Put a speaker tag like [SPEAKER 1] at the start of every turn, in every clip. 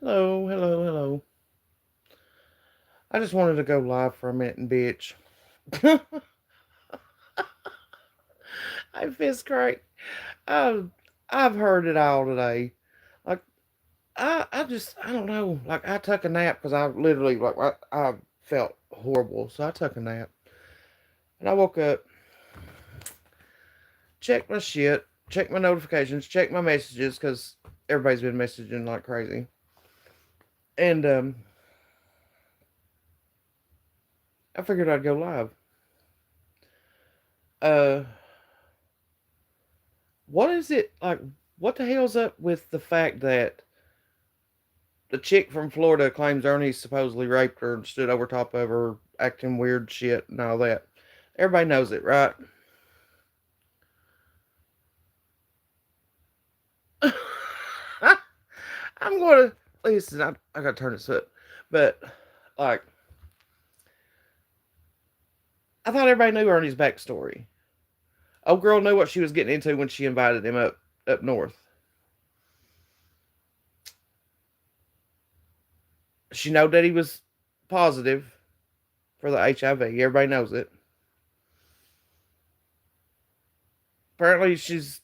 [SPEAKER 1] Hello, hello, hello. I just wanted to go live for a minute and bitch. I fist crank. I've I've heard it all today. Like I don't know. Like I took a nap because I literally I felt horrible, so I took a nap and I woke up, checked my shit, checked my notifications, checked my messages because everybody's been messaging like crazy, and I figured I'd go live. Uh, what is it like? What the hell's up with the fact that the chick from Florida claims Ernie supposedly raped her and stood over top of her, acting weird shit and all that? Everybody knows it, right? I'm going to listen. I got to turn this up, but like, I thought everybody knew Ernie's backstory. Old girl knew what she was getting into when she invited him up north. She know that he was positive for the HIV. Everybody knows it. Apparently, she's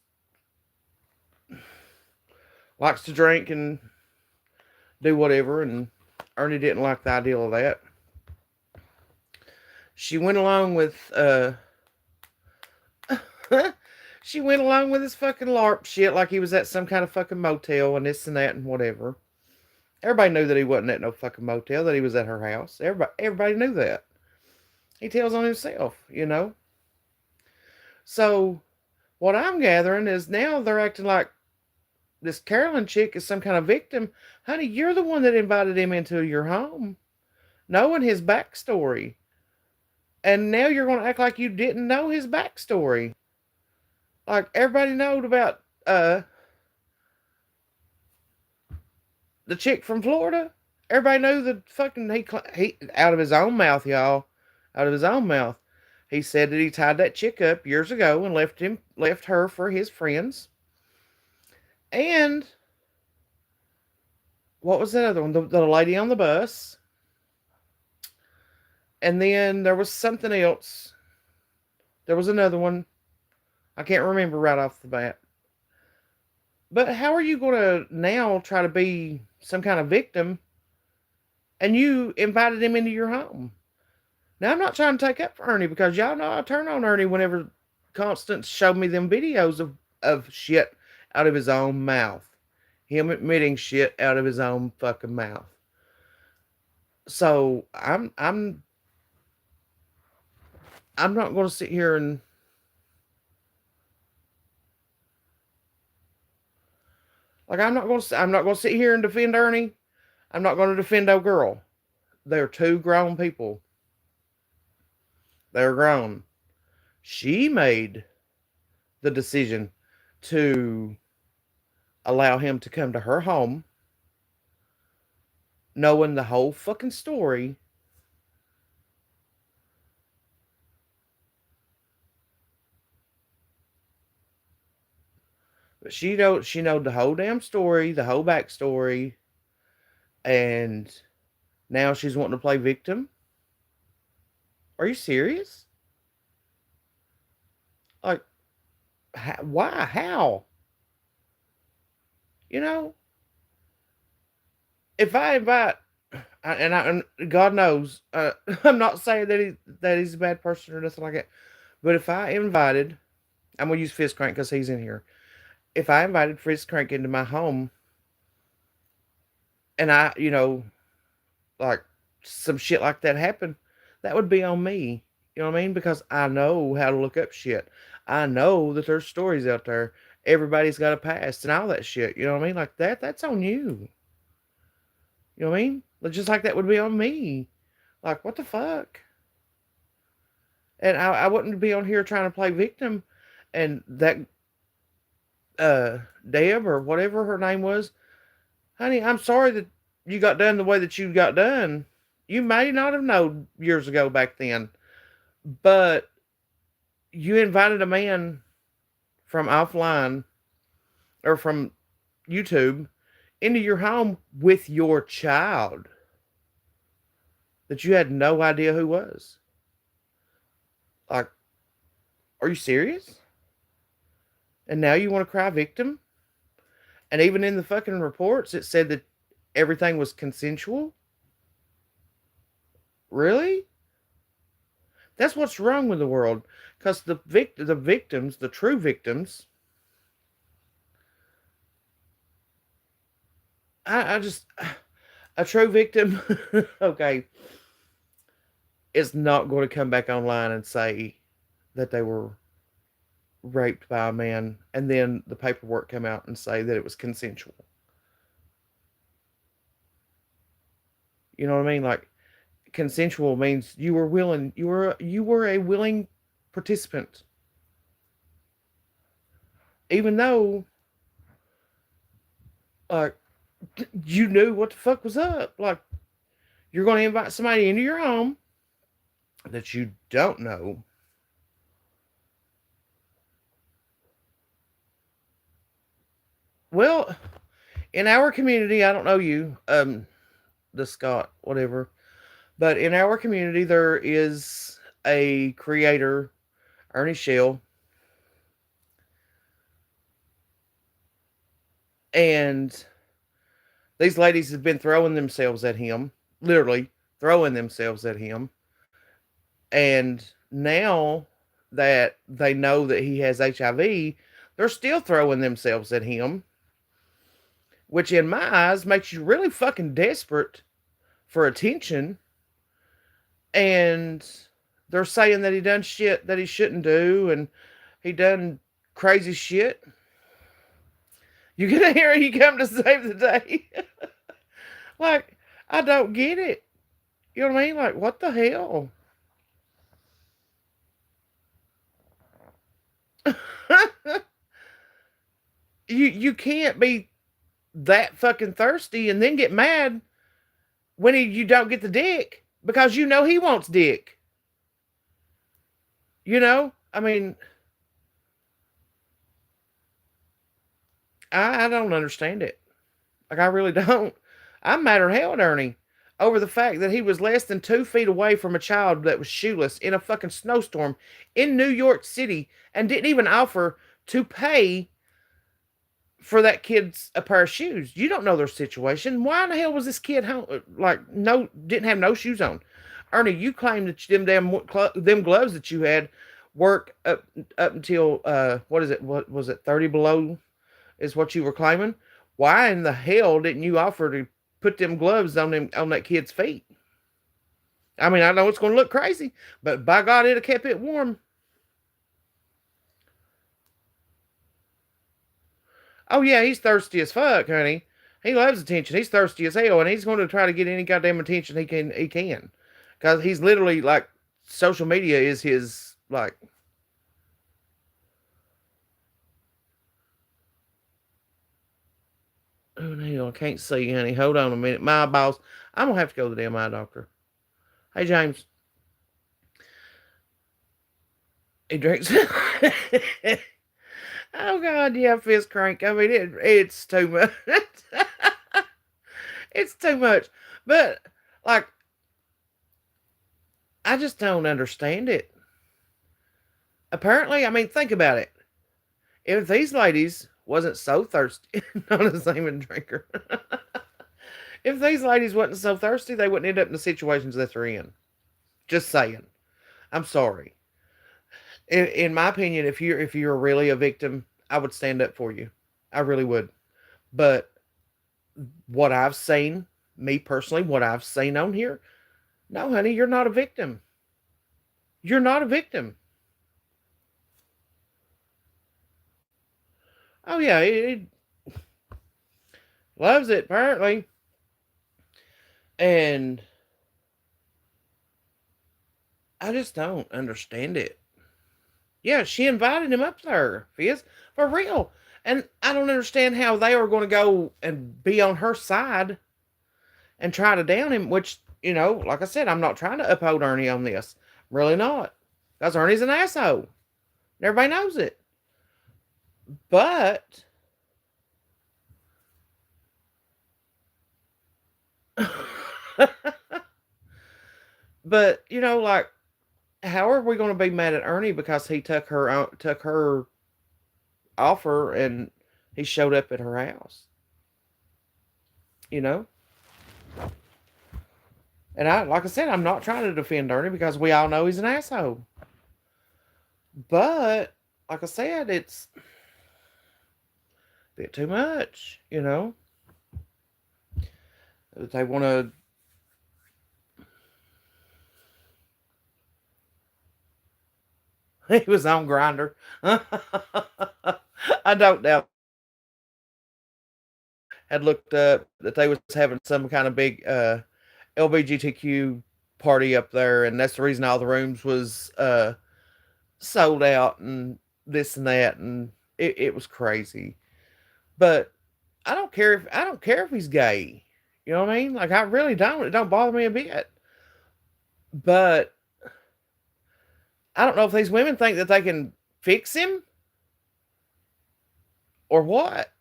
[SPEAKER 1] likes to drink and do whatever, and Ernie didn't like the idea of that. She went along with she went along with his fucking LARP shit like he was at some kind of fucking motel and this and that and whatever. Everybody knew that he wasn't at no fucking motel, that he was at her house. Everybody knew that. He tells on himself. So what I'm gathering is now they're acting like this Carolyn chick is some kind of victim. Honey, you're the one that invited him into your home, knowing his backstory. And now you're going to act like you didn't know his backstory. Like everybody knowed about the chick from Florida. Everybody knew the fucking he out of his own mouth, y'all, out of his own mouth. He said that he tied that chick up years ago and left her for his friends. And what was that other one? The lady on the bus. And then there was something else. There was another one. I can't remember right off the bat. But how are you going to now try to be some kind of victim and you invited him into your home? Now, I'm not trying to take up for Ernie because y'all know I turn on Ernie whenever Constance showed me them videos of shit out of his own mouth. Him admitting shit out of his own fucking mouth. So I'm not going to sit here and like I'm not going to sit here and defend Ernie. I'm not going to defend old girl. They're two grown people. They're grown. She made the decision to allow him to come to her home, knowing the whole fucking story. But she know the whole damn story, the whole backstory, and now she's wanting to play victim. Are you serious? Like, why? How? You know, if I invite, and God knows, I'm not saying that he's a bad person or nothing like that. But if I invited, I'm gonna use Fist Crank because he's in here. If I invited Fist Crank into my home, and like some shit like that happened, that would be on me. You know what I mean? Because I know how to look up shit. I know that there's stories out there. Everybody's got a past and all that shit. You know what I mean? Like that's on you. You know what I mean? Just like that would be on me. Like, what the fuck? And I wouldn't be on here trying to play victim. And that Deb or whatever her name was, honey, I'm sorry that you got done the way that you got done. You may not have known years ago back then, but you invited a man from offline or from YouTube into your home with your child that you had no idea who was. Like, are you serious? And now you want to cry victim? And even in the fucking reports, it said that everything was consensual? Really? That's what's wrong with the world. Because the victims, the true victims, I just, a true victim, okay, is not going to come back online and say that they were raped by a man and then the paperwork come out and say that it was consensual. You know what I mean? Like, consensual means you were willing, you were a willing participant. Even though like you knew what the fuck was up. Like, you're going to invite somebody into your home that you don't know. Well, in our community, I don't know you, the Scott, whatever, but in our community, there is a creator, Ernie Shell, and these ladies have been throwing themselves at him, literally throwing themselves at him. And now that they know that he has HIV, they're still throwing themselves at him, which in my eyes makes you really fucking desperate for attention. And they're saying that he done shit that he shouldn't do and he done crazy shit. You gonna hear he come to save the day? Like, I don't get it. You know what I mean? Like, what the hell? You can't be that fucking thirsty and then get mad when you don't get the dick because you know he wants dick. You know? I mean, I don't understand it. Like, I really don't. I'm mad at hell at Ernie over the fact that he was less than 2 feet away from a child that was shoeless in a fucking snowstorm in New York City and didn't even offer to pay for that kid's a pair of shoes. You don't know their situation. Why in the hell was this kid home, like, no, didn't have no shoes on? Ernie, you claim that them gloves that you had work up until what is it? What was it? 30 below is what you were claiming. Why in the hell didn't you offer to put them gloves on that kid's feet? I mean, I know it's going to look crazy, but by God, it'd have kept it warm. Oh yeah, he's thirsty as fuck, honey. He loves attention. He's thirsty as hell, and he's going to try to get any goddamn attention he can. He can, because he's literally like, social media is his like. Oh no, I can't see, honey. Hold on a minute. My eyeballs. I'm gonna have to go to the damn eye doctor. Hey James, he drinks. Oh God, yeah, fist crank. I mean, it's too much. It's too much. But like, I just don't understand it. Apparently, I mean, think about it. If these ladies wasn't so thirsty, not a semen drinker. If these ladies wasn't so thirsty, they wouldn't end up in the situations that they're in. Just saying. I'm sorry. In my opinion, if you're really a victim, I would stand up for you. I really would. But what I've seen, me personally, what I've seen on here, no, honey, you're not a victim. You're not a victim. Oh yeah, he loves it apparently. And I just don't understand it. Yeah, she invited him up there, Fizz, for real. And I don't understand how they are going to go and be on her side and try to down him, which, like I said, I'm not trying to uphold Ernie on this. Really not. Because Ernie's an asshole. Everybody knows it. But, but, like, how are we going to be mad at Ernie because he took her offer and he showed up at her house? You know? And like I said, I'm not trying to defend Ernie because we all know he's an asshole. But like I said, it's a bit too much. They want to. He was on Grinder. I don't doubt. Had looked up that they was having some kind of big LBGTQ party up there, and that's the reason all the rooms was sold out and this and that, and it was crazy. But I don't care if he's gay. You know what I mean? Like I really don't. It don't bother me a bit. But I don't know if these women think that they can fix him or what.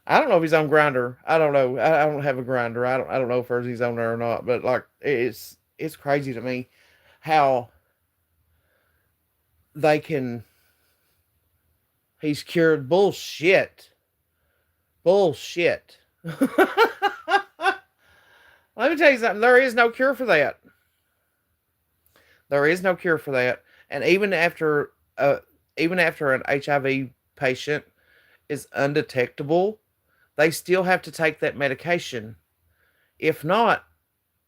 [SPEAKER 1] I don't know if he's on Grinder. I don't know. I don't have a Grinder. I don't know if he's on there or not. But like it's crazy to me how they can. He's cured bullshit. Bullshit. Let me tell you something. There is no cure for that. There is no cure for that. And even after an HIV patient is undetectable, they still have to take that medication. If not,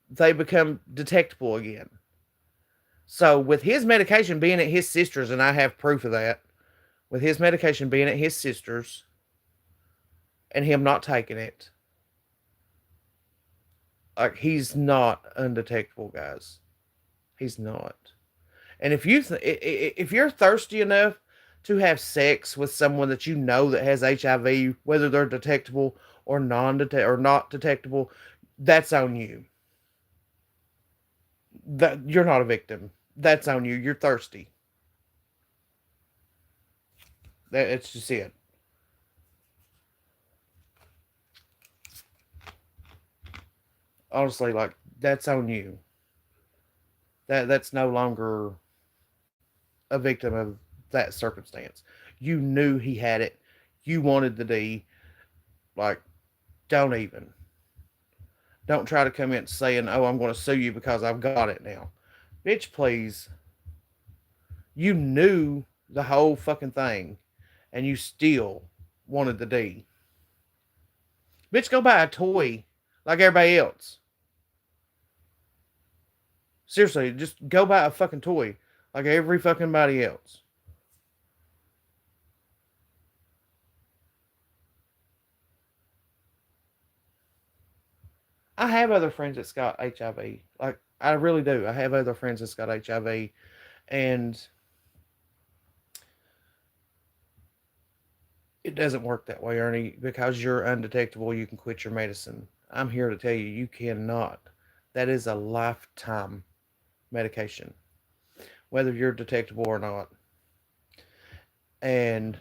[SPEAKER 1] they become detectable again. So with his medication being at his sister's, and I have proof of that, with his medication being at his sister's and him not taking it, like he's not undetectable, guys. He's not. And if you're thirsty enough to have sex with someone that you know that has HIV, whether they're detectable or not detectable, that's on you. That you're not a victim. That's on you. You're thirsty. That's just it. Honestly, like that's on you. That's no longer a victim of that circumstance. You knew he had it. You wanted the D. Like, don't even. Don't try to come in saying, "Oh, I'm going to sue you because I've got it now." Bitch, please. You knew the whole fucking thing, and you still wanted the D. Bitch, go buy a toy like everybody else. Seriously, just go buy a fucking toy like every fucking body else. I have other friends that's got HIV. Like, I really do. I have other friends that's got HIV, and it doesn't work that way, Ernie. Because you're undetectable, you can quit your medicine. I'm here to tell you, you cannot. That is a lifetime medication, whether you're detectable or not. And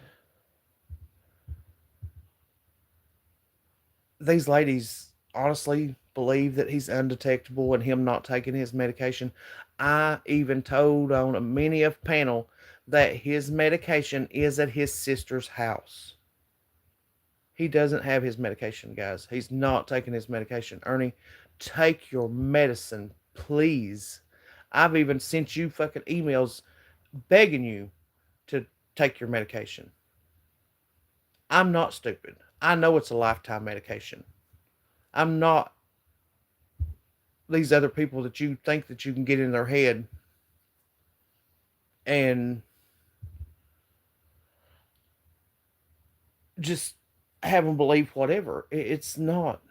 [SPEAKER 1] these ladies honestly believe that he's undetectable and him not taking his medication. I even told on a many of panel that his medication is at his sister's house. He doesn't have his medication, guys. He's not taking his medication. Ernie, take your medicine, please. I've even sent you fucking emails begging you to take your medication. I'm not stupid. I know it's a lifetime medication. I'm not these other people that you think that you can get in their head and just have them believe whatever. It's not.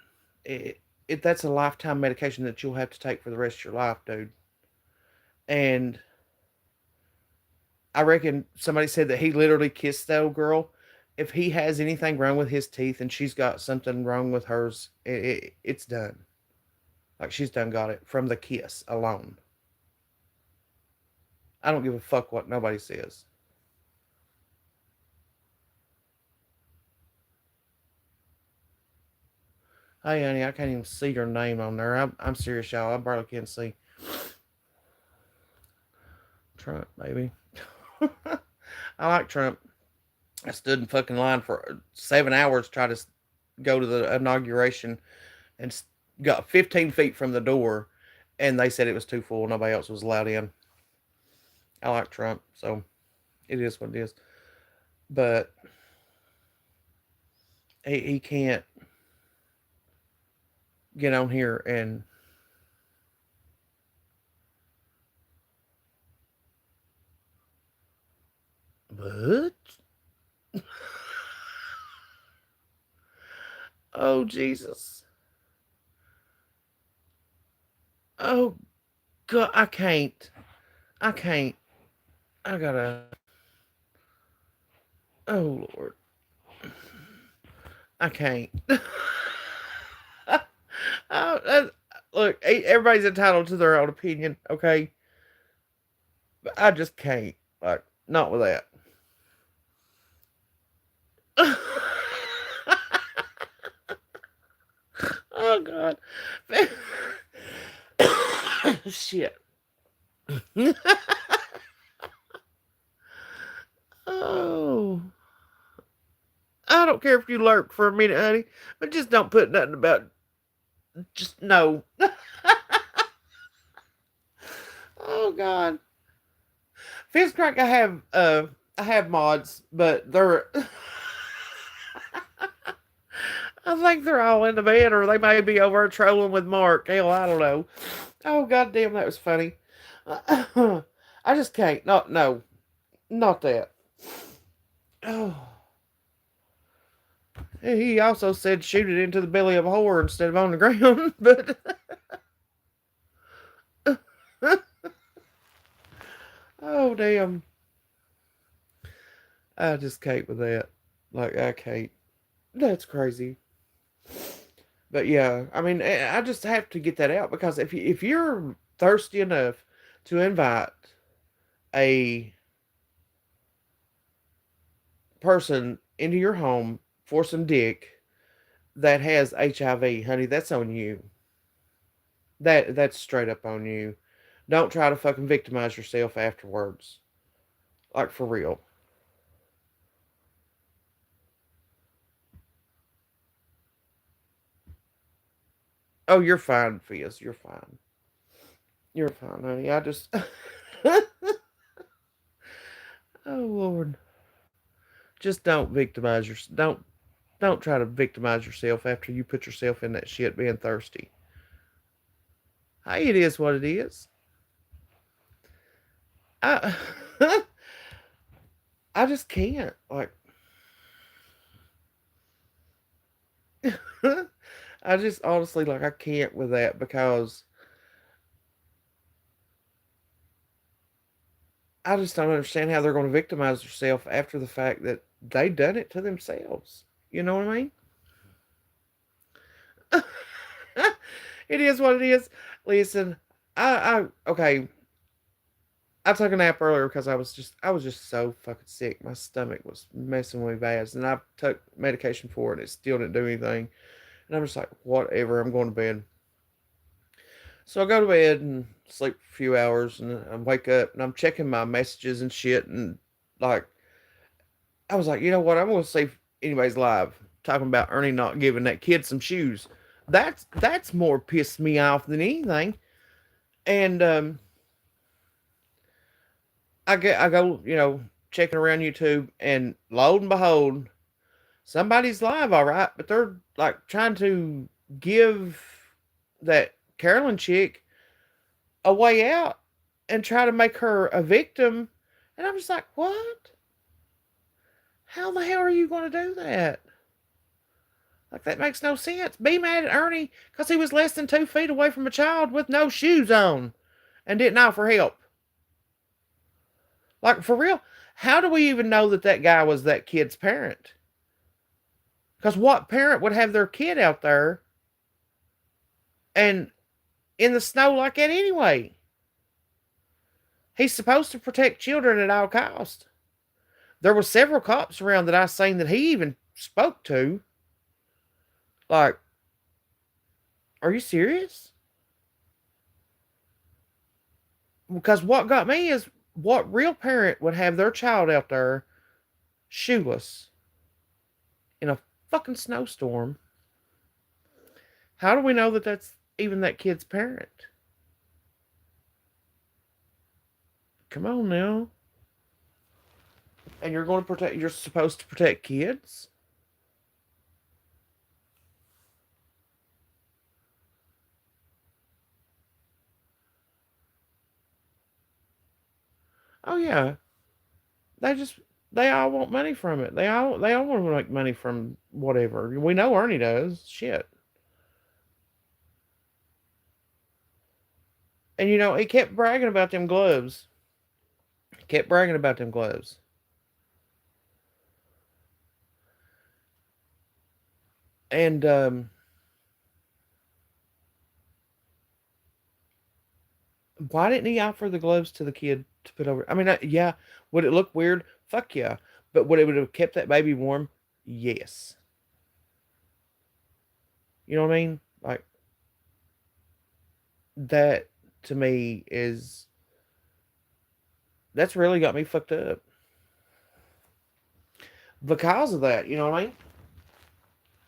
[SPEAKER 1] That's a lifetime medication that you'll have to take for the rest of your life, dude. And I reckon somebody said that he literally kissed that old girl. If he has anything wrong with his teeth and she's got something wrong with hers, it's done. Like she's done got it from the kiss alone. I don't give a fuck what nobody says. Hey, honey, I can't even see your name on there. I'm serious, y'all. I barely can see. Trump, baby. I like Trump. I stood in fucking line for 7 hours, trying to go to the inauguration, and got 15 feet from the door, and they said it was too full. Nobody else was allowed in. I like Trump, so it is what it is. But he can't get on here and. What? Oh, Jesus. Oh, God. I can't. I can't. I gotta. Oh, Lord. I can't. Look, everybody's entitled to their own opinion, okay? But I just can't. Like, not with that. Oh, God. Shit. Oh. I don't care if you lurk for a minute, honey, but just don't put nothing about. Just no. Oh God. Fizz crack. I have mods, but they're. I think they're all in the bed, or they may be over trolling with Mark. Hell, I don't know. Oh God damn, that was funny. I just can't. Not no, not that. Oh. He also said shoot it into the belly of a whore instead of on the ground, but oh damn, I just can't with that. Like I can't. That's crazy. But yeah, I mean, I just have to get that out because if you're thirsty enough to invite a person into your home for some dick that has HIV, honey, that's on you. That's straight up on you. Don't try to fucking victimize yourself afterwards. Like for real. Oh, you're fine, Fizz. You're fine. You're fine, honey. I just oh Lord. Just don't victimize your don't try to victimize yourself after you put yourself in that shit being thirsty. Hey, it is what it is. I I just can't. Like I just honestly like I can't with that because I just don't understand how they're going to victimize themselves after the fact that they done it to themselves. You know what I mean? It is what it is. Listen, okay. I took a nap earlier because I was just so fucking sick. My stomach was messing with me bad, and I took medication for it, and it still didn't do anything. And I'm just like, whatever. I'm going to bed. So I go to bed and sleep for a few hours, and I wake up and I'm checking my messages and shit, and like I was like, you know what? I'm going to see if anybody's live talking about Ernie not giving that kid some shoes. That's more pissed me off than anything. And I go, checking around YouTube, and lo and behold, somebody's live, all right, but they're like trying to give that Carolyn chick a way out and try to make her a victim. And I'm just like, what? How the hell are you going to do that? Like, that makes no sense. Be mad at Ernie because he was less than 2 feet away from a child with no shoes on and didn't offer help. Like, for real, how do we even know that that guy was that kid's parent? Because what parent would have their kid out there and in the snow like that anyway? He's supposed to protect children at all costs. There were several cops around that I seen that he even spoke to. Like, are you serious? Because what got me is, what real parent would have their child out there shoeless in a fucking snowstorm? How do we know that that's even that kid's parent? Come on now. And you're supposed to protect kids? Oh yeah. They just they all want money from it. They all want to make money from whatever. We know Ernie does. Shit. And he kept bragging about them gloves. Kept bragging about them gloves. And why didn't he offer the gloves to the kid to put over? I mean, yeah, would it look weird? Fuck yeah. But would it would have kept that baby warm? Yes. You know what I mean? Like, that to me is that's really got me fucked up because of that. You know what I mean?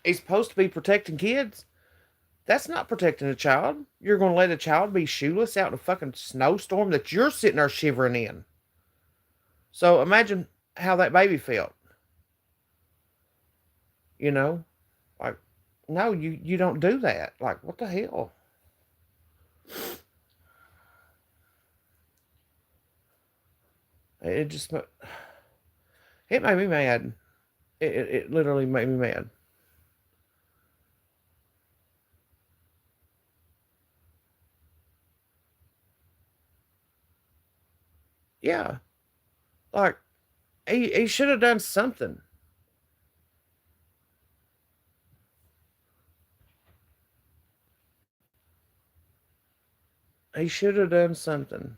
[SPEAKER 1] He's supposed to be protecting kids. That's not protecting a child. You're going to let a child be shoeless out in a fucking snowstorm that you're sitting there shivering in. So imagine how that baby felt. You know, like, no, you don't do that. Like, what the hell? It just it made me mad. It literally made me mad. Yeah, like, he should have done something. He should have done something.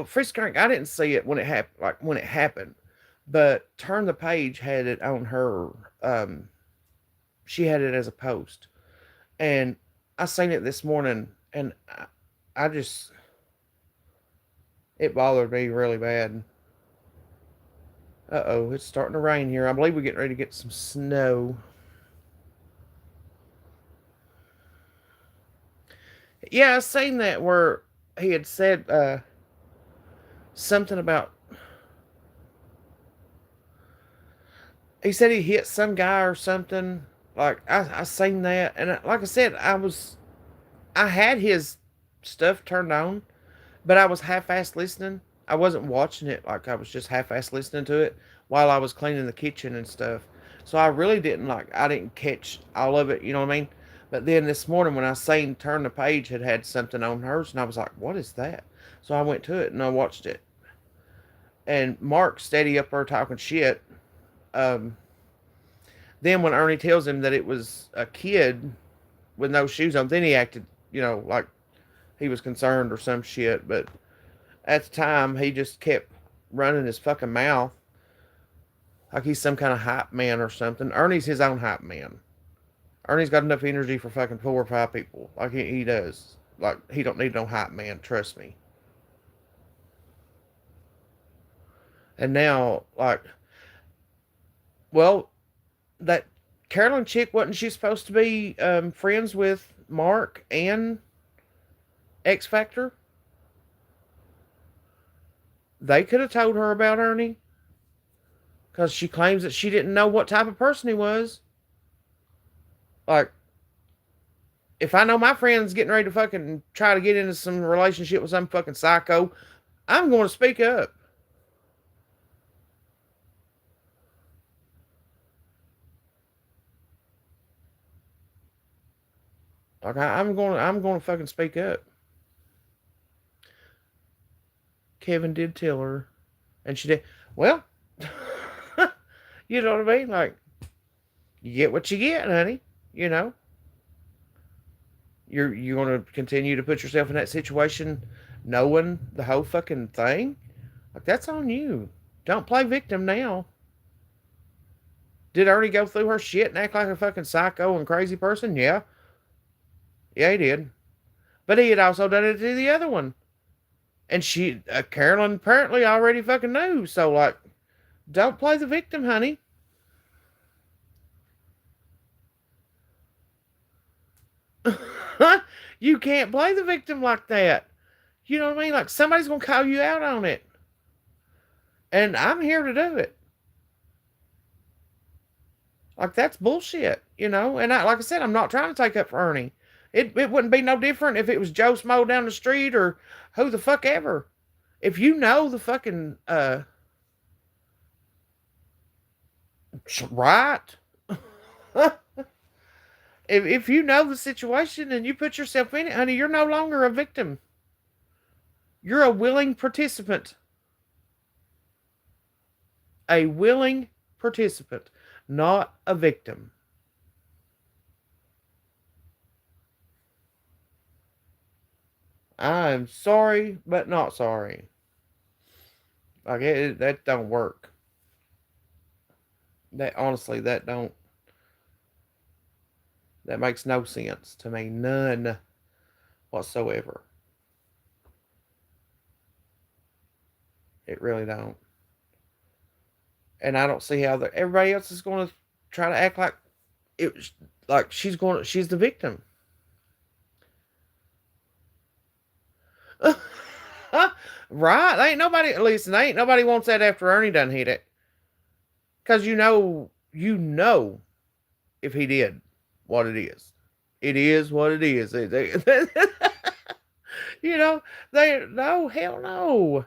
[SPEAKER 1] Freeze Crank, I didn't see it when it happened, but Turn the Page had it on her. Um, she had it as a post, and I seen it this morning, and I just it bothered me really bad. Uh-oh, it's starting to rain here. I believe we're getting ready to get some snow. Yeah, I seen that where he had said something about. He said he hit some guy or something. Like, I seen that, and like I said, I had his stuff turned on, but I was half-assed listening. I wasn't watching it, like, I was just half-assed listening to it while I was cleaning the kitchen and stuff. So I really didn't, I didn't catch all of it, you know what I mean? But then this morning when I seen Turn the Page had something on hers, and I was like, what is that? So I went to it and I watched it. And Mark steady up there talking shit. Um, then when Ernie tells him that it was a kid with no shoes on, then he acted, like he was concerned or some shit. But at the time, he just kept running his fucking mouth like he's some kind of hype man or something. Ernie's his own hype man. Ernie's got enough energy for fucking 4 or 5 people. Like, he does. Like, he don't need no hype man. Trust me. And now, like, well, that Carolyn chick, wasn't she supposed to be friends with Mark and X Factor? They could have told her about Ernie because she claims that she didn't know what type of person he was. Like, If I know my friend's getting ready to fucking try to get into some relationship with some fucking psycho, I'm going to speak up. Like I'm going to fucking speak up. Kevin did tell her, and she did. Well, you know what I mean? Like, you get what you get, honey. You know, you're going to continue to put yourself in that situation, knowing the whole fucking thing. Like, that's on you. Don't play victim now. Did Ernie go through her shit and act like a fucking psycho and crazy person? Yeah. Yeah, he did. But he had also done it to the other one. And Carolyn apparently already fucking knew. So, like, don't play the victim, honey. You can't play the victim like that. You know what I mean? Like, somebody's going to call you out on it. And I'm here to do it. Like, that's bullshit, you know? And like I said, I'm not trying to take up for Ernie. It wouldn't be no different if it was Joe Smo down the street or who the fuck ever. If you know the fucking, right? if you know the situation and you put yourself in it, honey, you're no longer a victim. You're a willing participant. A willing participant, not a victim. I'm sorry, but not sorry. Like, that don't work. That honestly, that makes no sense to me, none whatsoever. It really don't. And I don't see how everybody else is going to try to act like it was like she's the victim. Right? Ain't nobody. Listen, ain't nobody wants that after Ernie done hit it, because you know, if he did what it is what it is. You know, they no hell no.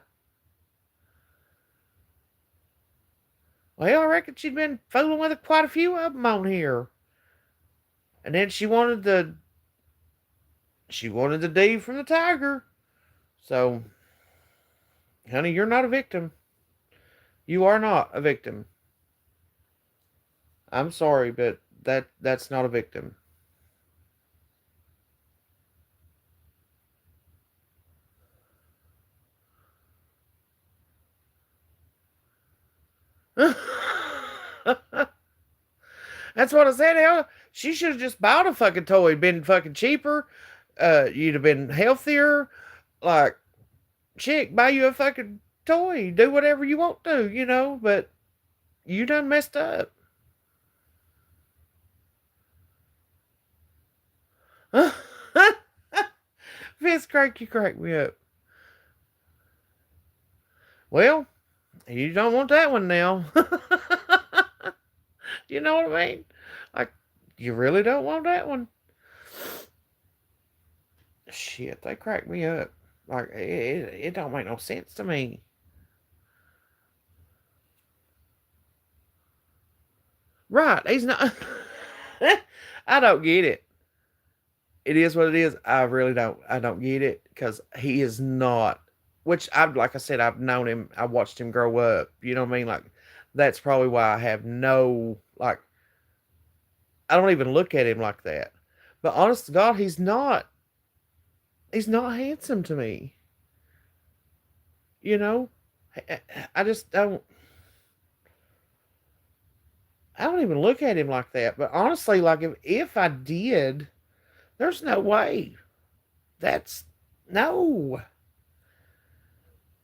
[SPEAKER 1] Well, I reckon she'd been fooling with quite a few of them on here, and then she wanted the D from the tiger. So, honey, you're not a victim. You are not a victim. I'm sorry, but that's not a victim. That's what I said. Hell, she should have just bought a fucking toy, been fucking cheaper. You'd have been healthier. Like, chick, buy you a fucking toy. Do whatever you want to, you know, but you done messed up. Fist crank, you crack me up. Well, you don't want that one now. You know what I mean? Like, you really don't want that one. Shit, they crack me up. Like, it don't make no sense to me. Right, he's not. I don't get it. It is what it is. I really don't. I don't get it because he is not. Which like I said, I've known him. I watched him grow up. You know what I mean? Like, that's probably why I have no like. I don't even look at him like that. But honest to God, he's not. He's not handsome to me. You know, I just don't. I don't even look at him like that. But honestly, like if I did, there's no way. That's no.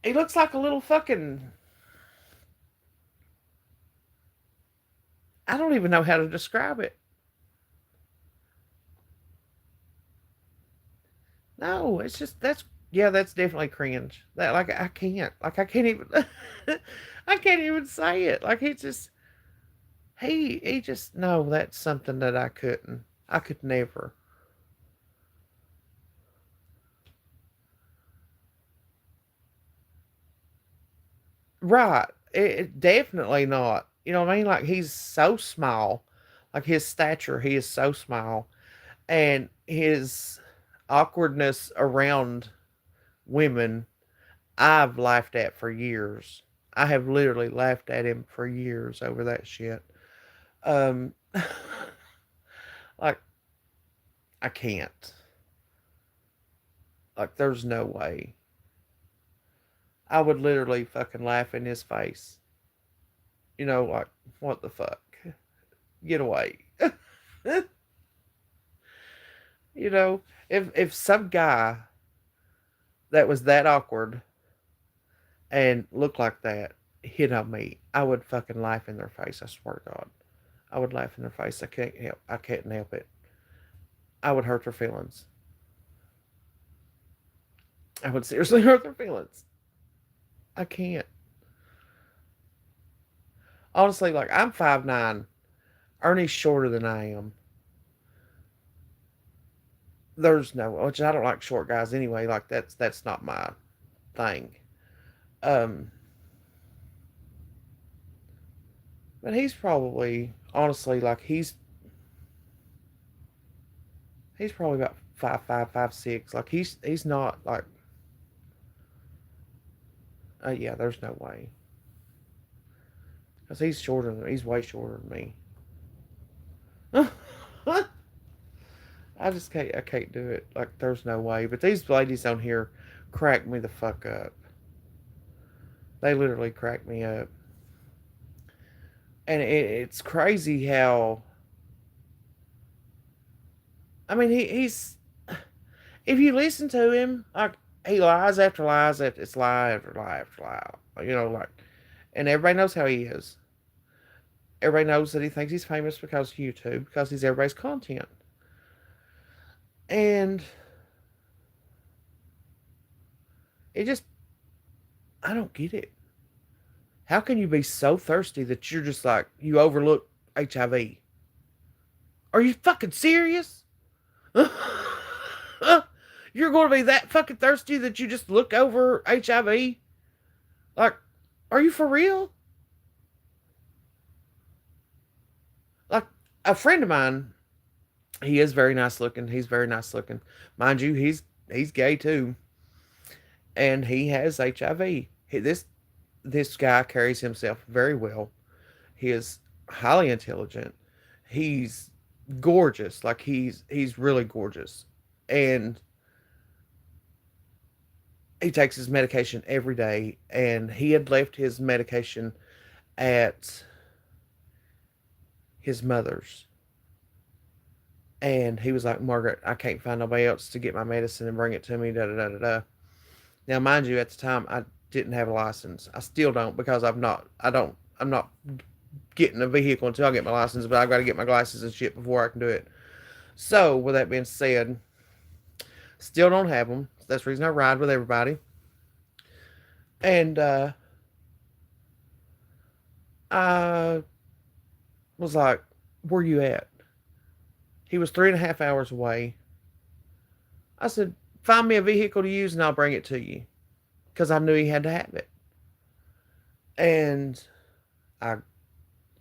[SPEAKER 1] He looks like a little fucking. I don't even know how to describe it. No, it's just that's definitely cringe. That like I can't even I can't even say it. Like he just no, that's something that I couldn't. I could never. Right. It definitely not. You know what I mean? Like he's so small. Like his stature, he is so small. And his awkwardness around women, I've laughed at for years. I have literally laughed at him for years over that shit. Um like I can't. Like there's no way. I would literally fucking laugh in his face. Like what the fuck? Get away. you know, if some guy that was that awkward and looked like that hit on me, I would fucking laugh in their face. I swear to God, I would laugh in their face. I can't help. I can't help it. I would hurt their feelings. I would seriously hurt their feelings. I can't. Honestly, like I'm 5'9". Ernie's shorter than I am. There's no, which I don't like short guys anyway. Like that's not my thing. Um, but he's probably honestly like he's probably about 5'5", 5'6". Like he's not like yeah. There's no way because he's way shorter than me. I can't do it. Like there's no way. But these ladies on here crack me the fuck up. They literally crack me up. And it's crazy how I mean he's if you listen to him, like he lies after lies after it's lie after lie after lie. Like and everybody knows how he is. Everybody knows that he thinks he's famous because of YouTube, because he's everybody's content. And it just I don't get it. How can you be so thirsty that you're just like you overlook HIV? Are you fucking serious? You're going to be that fucking thirsty that you just look over HIV? Like, are you for real? Like, a friend of mine, he is very nice looking. He's very nice looking. Mind you, he's gay too. And he has HIV. This guy carries himself very well. He is highly intelligent. He's gorgeous. Like he's really gorgeous. And he takes his medication every day, and he had left his medication at his mother's. And he was like, Margaret, I can't find nobody else to get my medicine and bring it to me, da da da da da. Now, mind you, at the time I didn't have a license. I still don't, because I'm not getting a vehicle until I get my license, but I've got to get my glasses and shit before I can do it. So, with that being said, still don't have them. That's the reason I ride with everybody. And I was like, where you at? He was 3.5 hours away. I said, find me a vehicle to use and I'll bring it to you. Because I knew he had to have it. And I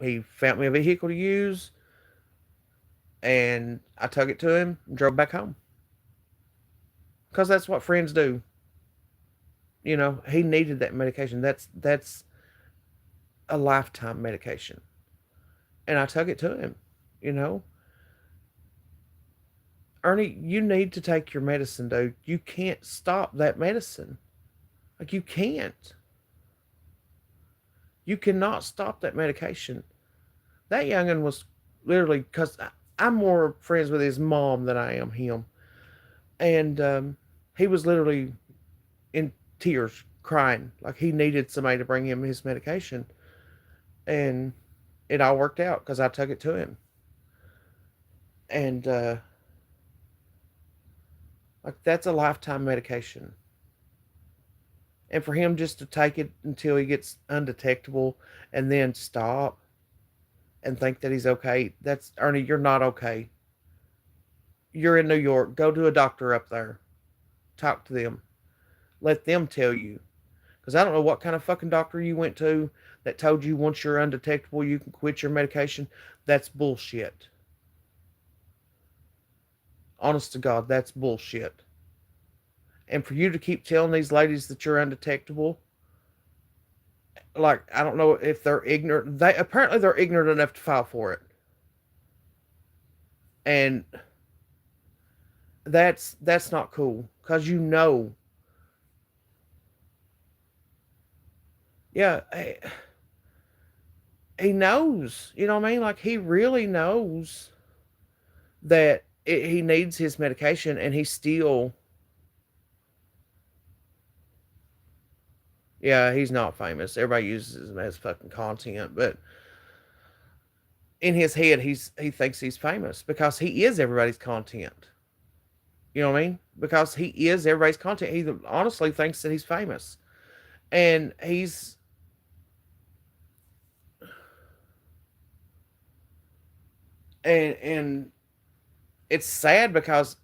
[SPEAKER 1] he found me a vehicle to use, and I took it to him and drove back home. Because that's what friends do. He needed that medication. That's a lifetime medication. And I took it to him. You know, Ernie, you need to take your medicine, dude. You can't stop that medicine. Like, you can't. You cannot stop that medication. That youngin' was literally, because I'm more friends with his mom than I am him. And he was literally in tears, crying. Like, he needed somebody to bring him his medication. And it all worked out because I took it to him. And, like, that's a lifetime medication. And for him just to take it until he gets undetectable and then stop and think that he's okay, that's, Ernie, you're not okay. You're in New York. Go to a doctor up there. Talk to them. Let them tell you. Because I don't know what kind of fucking doctor you went to that told you once you're undetectable you can quit your medication. That's bullshit. Honest to God, that's bullshit. And for you to keep telling these ladies that you're undetectable, like, I don't know if they're ignorant. They apparently they're ignorant enough to file for it. And that's not cool because yeah, he knows, you know what I mean? Like, he really knows that he needs his medication, and he still, yeah, he's not famous. Everybody uses him as fucking content, but in his head, he thinks he's famous because he is everybody's content. You know what I mean? Because he is everybody's content. He honestly thinks that he's famous, and and it's sad because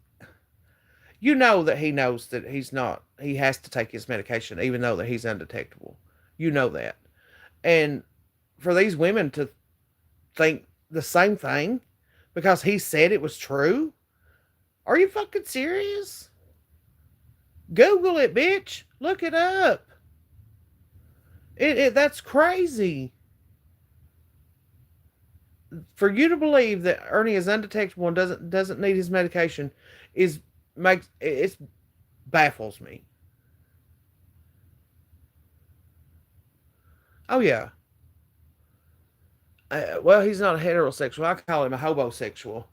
[SPEAKER 1] you know that he knows that he's not. He has to take his medication, even though that he's undetectable. You know that, and for these women to think the same thing because he said it was true. Are you fucking serious? Google it, bitch. Look it up. That's crazy. For you to believe that Ernie is undetectable and doesn't need his medication is makes it baffles me. Oh yeah. Well, he's not a heterosexual. I call him a hobosexual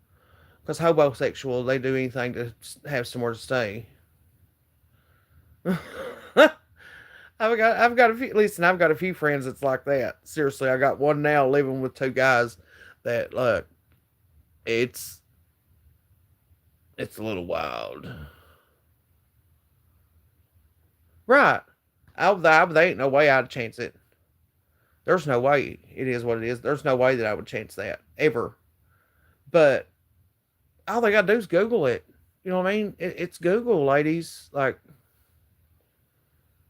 [SPEAKER 1] because hobosexual they do anything to have somewhere to stay. I've got a few. Listen, I've got a few friends that's like that. Seriously, I got one now living with two guys that look. It's it's a little wild, right? There ain't no way I'd chance it. There's no way. It is what it is. There's no way that I would chance that ever. But all they gotta do is Google it. You know what I mean? It's Google, ladies. Like,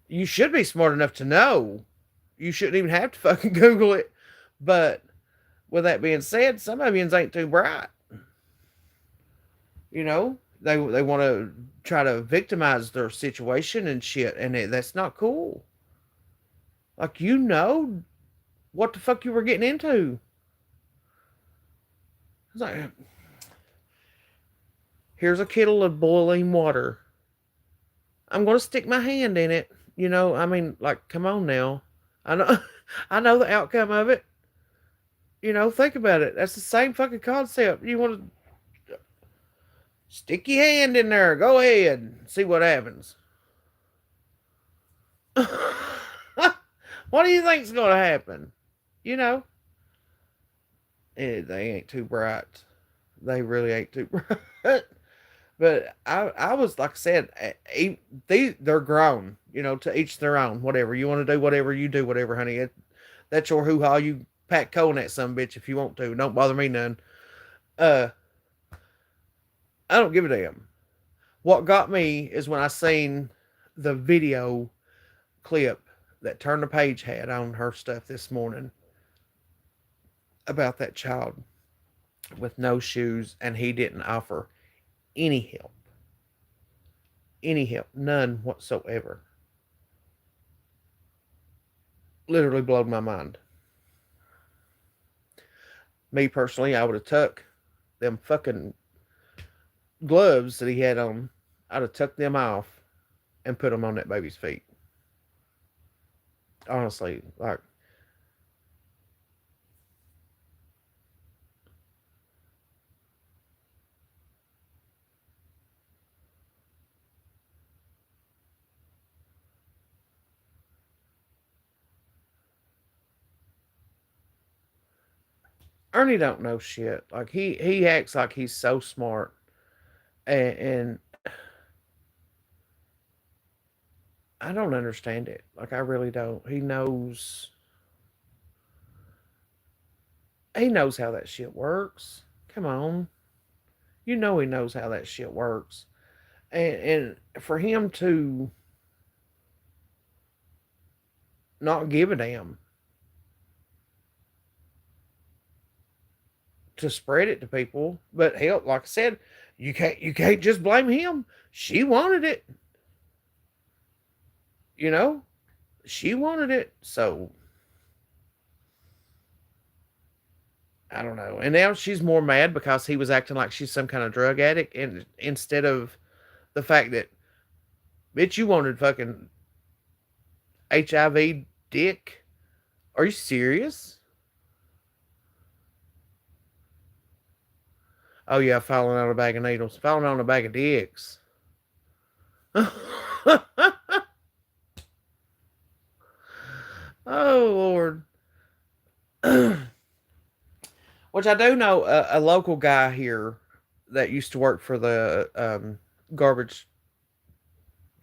[SPEAKER 1] you should be smart enough to know. You shouldn't even have to fucking Google it. But with that being said, some of yous ain't too bright. You know, they want to try to victimize their situation and shit, and that's not cool. Like, you know what the fuck you were getting into. It's like, here's a kettle of boiling water. I'm gonna stick my hand in it. You know, I mean, like, come on now. I know, I know the outcome of it. You know, think about it. That's the same fucking concept. You want to stick your hand in there. Go ahead. See what happens. What do you think's gonna happen? You know, they ain't too bright. They really ain't too bright. But I was like I said, they're grown. You know, to each their own. Whatever you want to do, whatever you do, whatever, honey. That's your hoo ha. You pack coal in that some bitch if you want to. Don't bother me none. Uh, I don't give a damn. What got me is when I seen the video clip that Turn the Page had on her stuff this morning about that child with no shoes, and he didn't offer any help. Any help. None whatsoever. Literally blowed my mind. Me personally, I would have took them fucking gloves that he had on. I'd have took them off and put them on that baby's feet. Honestly, like, Ernie don't know shit. Like, he acts like he's so smart, and I don't understand it. Like, I really don't. He knows how that shit works. Come on, you know he knows how that shit works, and for him to not give a damn to spread it to people. But hell, like I said, you can't just blame him. She wanted it, you know. She wanted it, so I don't know. And now she's more mad because he was acting like she's some kind of drug addict, and instead of the fact that, bitch, you wanted fucking HIV dick. Are you serious? Oh yeah, falling on a bag of needles, falling on a bag of dicks. Oh Lord. Which I do know a local guy here that used to work for the garbage,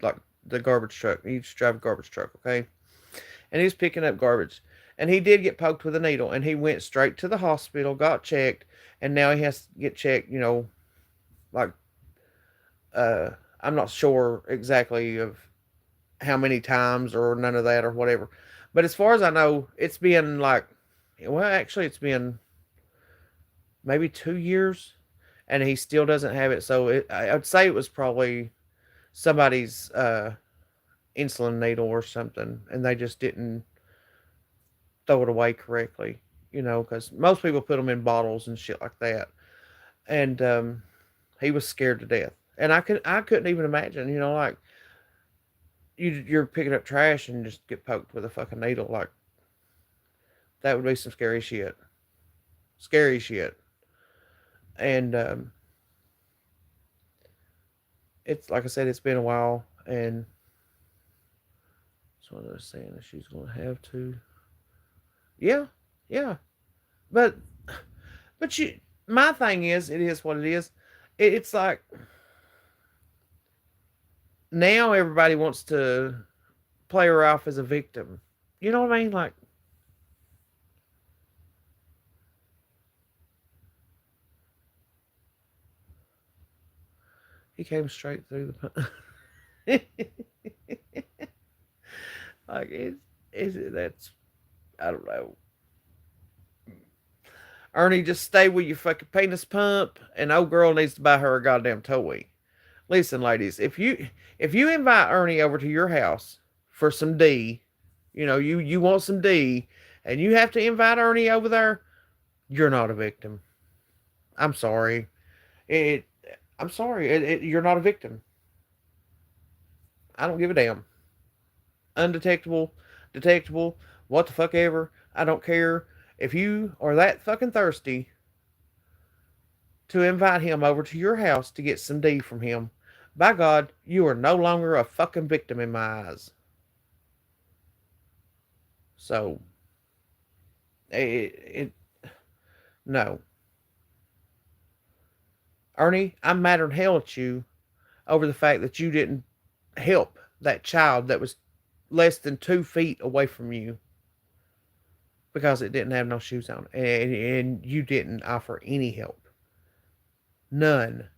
[SPEAKER 1] like the garbage truck. He used to drive a garbage truck, okay? And he was picking up garbage. And he did get poked with a needle, and he went straight to the hospital, got checked, and now he has to get checked, like, uh, I'm not sure exactly of how many times or none of that or whatever. But as far as I know, it's been like, well, actually, it's been maybe 2 years, and he still doesn't have it. So I'd say it was probably somebody's insulin needle or something, and they just didn't throw it away correctly, because most people put them in bottles and shit like that. And he was scared to death, and I couldn't even imagine, like you're picking up trash and just get poked with a fucking needle, like that would be some scary shit. And it's like I said, it's been a while, and that's what I was saying that she's gonna have to. Yeah, yeah, but you. My thing is, it is what it is. It's like now everybody wants to play her off as a victim. You know what I mean? Like, he came straight through the. Like, is it that's I don't know. Ernie, just stay with your fucking penis pump, and old girl needs to buy her a goddamn toy. Listen, ladies, if you invite Ernie over to your house for some D, you want some D, and you have to invite Ernie over there, you're not a victim. I'm sorry. It. I'm sorry. You're not a victim. I don't give a damn. Undetectable, detectable, what the fuck ever. I don't care. If you are that fucking thirsty to invite him over to your house to get some D from him, by God, you are no longer a fucking victim in my eyes. So, it no. Ernie, I'm madder than hell at you over the fact that you didn't help that child that was less than 2 feet away from you because it didn't have no shoes on, and you didn't offer any help. None.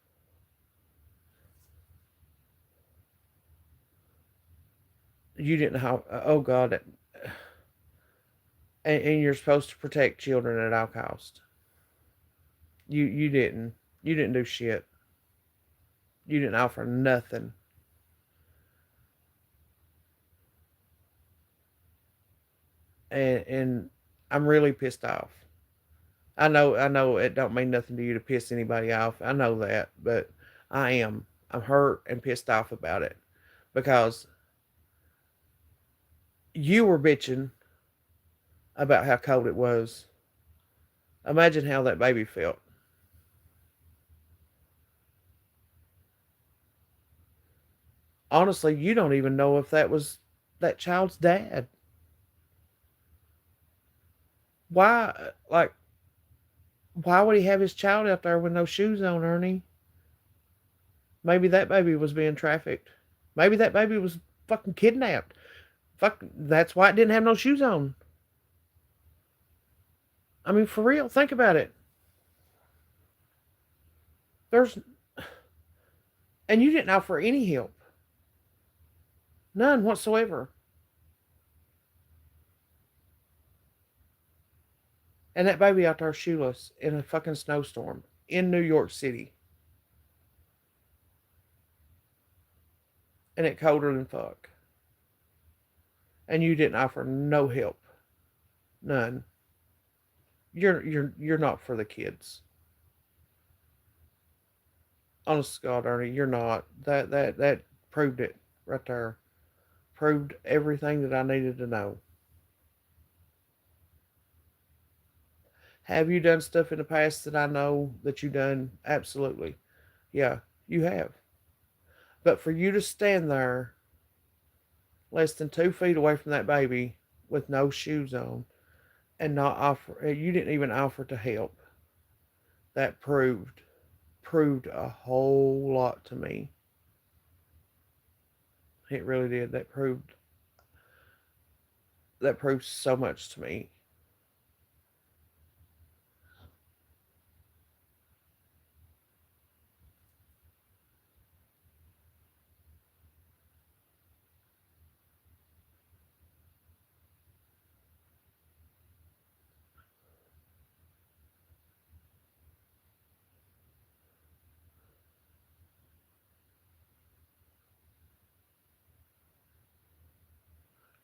[SPEAKER 1] You didn't have. Oh God. And you're supposed to protect children at all cost. You didn't. You didn't do shit. You didn't offer nothing. And I'm really pissed off. I know it don't mean nothing to you to piss anybody off. I know that, but I am. I'm hurt and pissed off about it because you were bitching about how cold it was. Imagine how that baby felt. Honestly, you don't even know if that was that child's dad. Why, like, why would he have his child out there with no shoes on, Ernie? Maybe that baby was being trafficked. Maybe that baby was fucking kidnapped. Fuck, that's why it didn't have no shoes on. I mean, for real, think about it. There's, and you didn't offer any help. None whatsoever. And that baby out there shoeless in a fucking snowstorm in New York City. And it colder than fuck. And you didn't offer no help. None. You're not for the kids. Honest to God, Ernie, you're not. That proved it right there. Proved everything that I needed to know. Have you done stuff in the past that I know that you done? Absolutely. Yeah, you have. But for you to stand there less than 2 feet away from that baby with no shoes on and not offer, you didn't even offer to help. That proved a whole lot to me. It really did. That proved so much to me.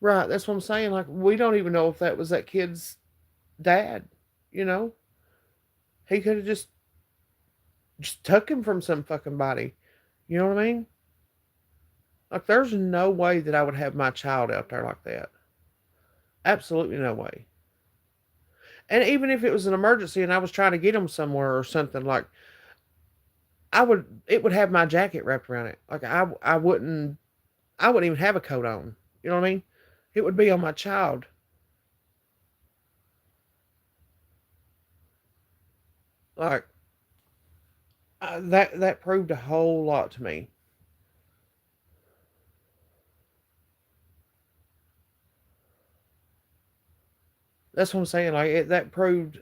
[SPEAKER 1] Right, that's what I'm saying. Like we don't even know if that was that kid's dad. You know, he could have just took him from some fucking body. You know what I mean? Like there's no way that I would have my child out there like that. Absolutely no way. And even if it was an emergency and I was trying to get him somewhere or something, like it would have my jacket wrapped around it. Like I wouldn't even have a coat on. You know what I mean? It would be on my child. Like that proved a whole lot to me. That's what I'm saying. Like that proved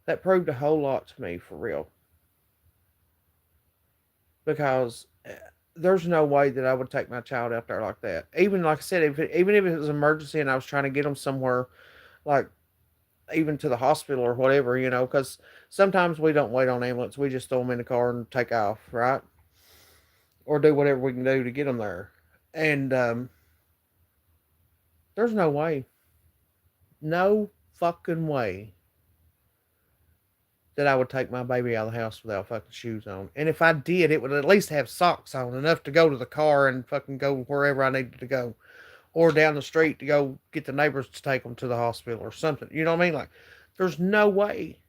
[SPEAKER 1] a whole lot to me for real. Because there's no way that I would take my child out there like that. Even like I said, even if it was an emergency and I was trying to get them somewhere, like even to the hospital or whatever, because sometimes we don't wait on ambulance. We just throw them in the car and take off, right? Or do whatever we can do to get them there. And there's no way, no fucking way that I would take my baby out of the house without fucking shoes on. And if I did, it would at least have socks on, enough to go to the car and fucking go wherever I needed to go, or down the street to go get the neighbors to take them to the hospital or something. You know what I mean? Like, there's no way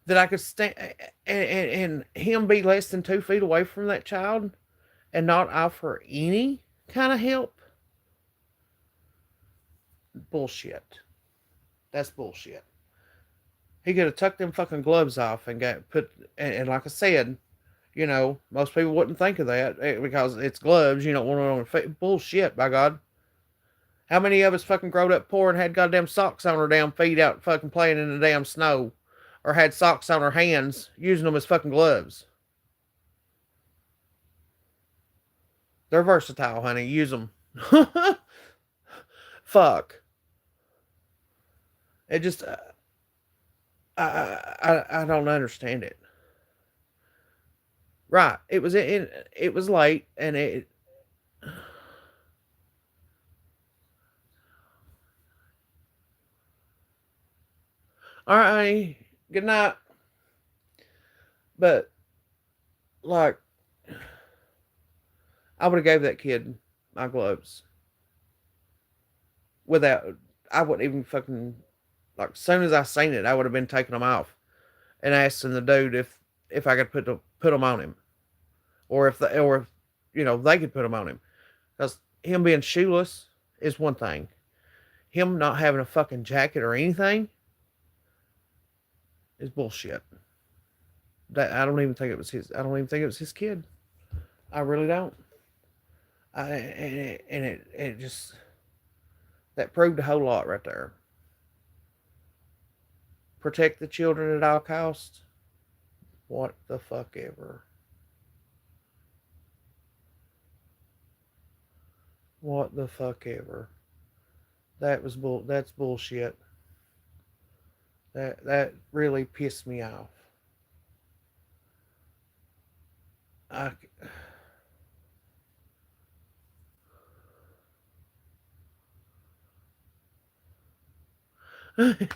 [SPEAKER 1] that I could stand and him be less than 2 feet away from that child and not offer any kind of help. Bullshit. That's bullshit. He could have tucked them fucking gloves off and got put. And like I said, most people wouldn't think of that because it's gloves. You don't want it on your face. Bullshit, by God. How many of us fucking growed up poor and had goddamn socks on our damn feet out fucking playing in the damn snow? Or had socks on our hands using them as fucking gloves? They're versatile, honey. Use them. Fuck. It just, I don't understand it. Right. It was late and it. All right. Good night. But like, I would have gave that kid my gloves without. I wouldn't even fucking like. As soon as I seen it, I would have been taking them off and asking the dude if I could put them on him, or if they could put them on him. Because him being shoeless is one thing. Him not having a fucking jacket or anything is bullshit. That I don't even think it was his. I don't even think it was his kid. I really don't. And it just that proved a whole lot right there. Protect the children at all costs. What the fuck ever. What the fuck ever. That's bullshit. That really pissed me off. I,